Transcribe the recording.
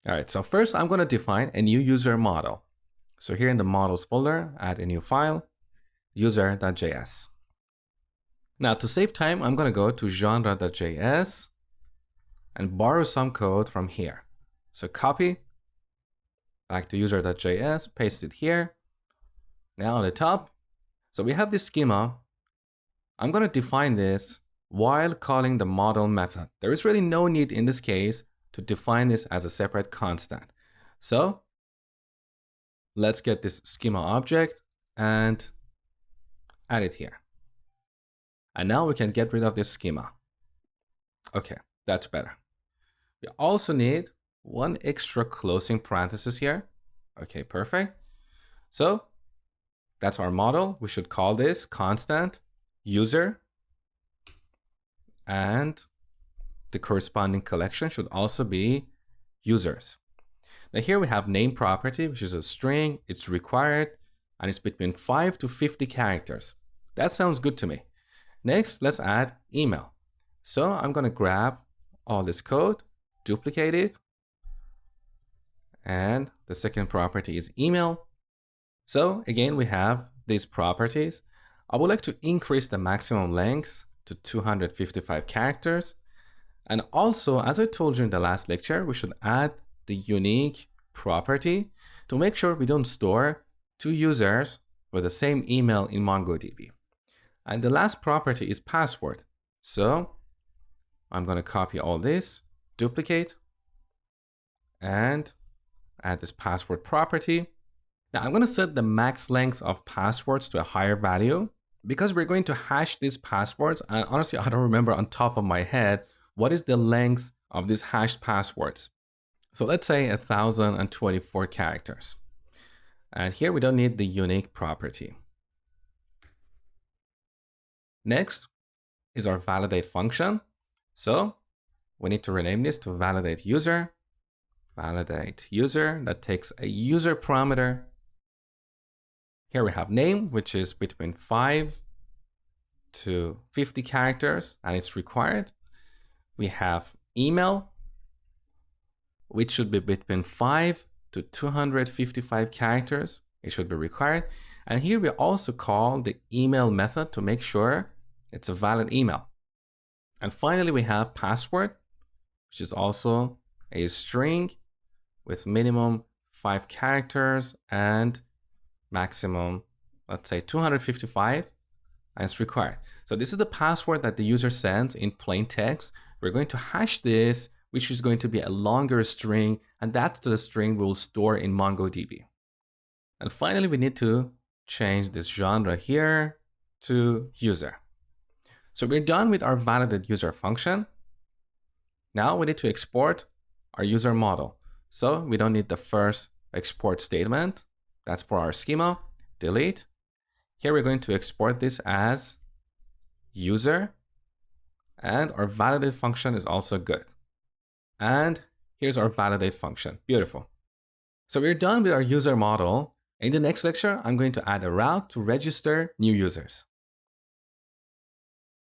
All right, so first I'm going to define a new user model. So here in the models folder, add a new file, user.js. Now to save time, I'm going to go to genre.js and borrow some code from here. So copy, back to user.js, paste it here. Now on the top, so we have this schema. I'm going to define this while calling the model method. There is really no need in this case to define this as a separate constant. So let's get this schema object and add it here. And now we can get rid of this schema. Okay, that's better. We also need one extra closing parenthesis here. Okay, perfect. So that's our model. We should call this constant user, and the corresponding collection should also be users. Now here we have name property, which is a string. It's required and it's between 5 to 50 characters. That sounds good to me. Next, let's add email. So I'm going to grab all this code, duplicate it, and the second property is email. So again, we have these properties. I would like to increase the maximum length to 255 characters. And also, as I told you in the last lecture, we should add the unique property to make sure we don't store two users with the same email in MongoDB. And the last property is password. So I'm going to copy all this, duplicate, and add this password property. Now I'm going to set the max length of passwords to a higher value because we're going to hash these passwords. And honestly, I don't remember on top of my head what is the length of these hashed passwords. So let's say 1024 characters. And here we don't need the unique property. Next is our validate function. So we need to rename this to validate user. Validate user, that takes a user parameter. Here we have name, which is between 5 to 50 characters, and it's required. We have email, which should be between 5 to 255 characters. It should be required. And here we also call the email method to make sure it's a valid email. And finally, we have password, which is also a string with minimum 5 characters and maximum, let's say 255, and it's required. So this is the password that the user sends in plain text. We're going to hash this, which is going to be a longer string, and that's the string we'll store in MongoDB. And finally, we need to change this genre here to user. So we're done with our validate user function. Now we need to export our user model. So we don't need the first export statement. That's for our schema. Delete. Here we're going to export this as user, and our validate function is also good. And here's our validate function. Beautiful. So we're done with our user model. In the next lecture, I'm going to add a route to register new users.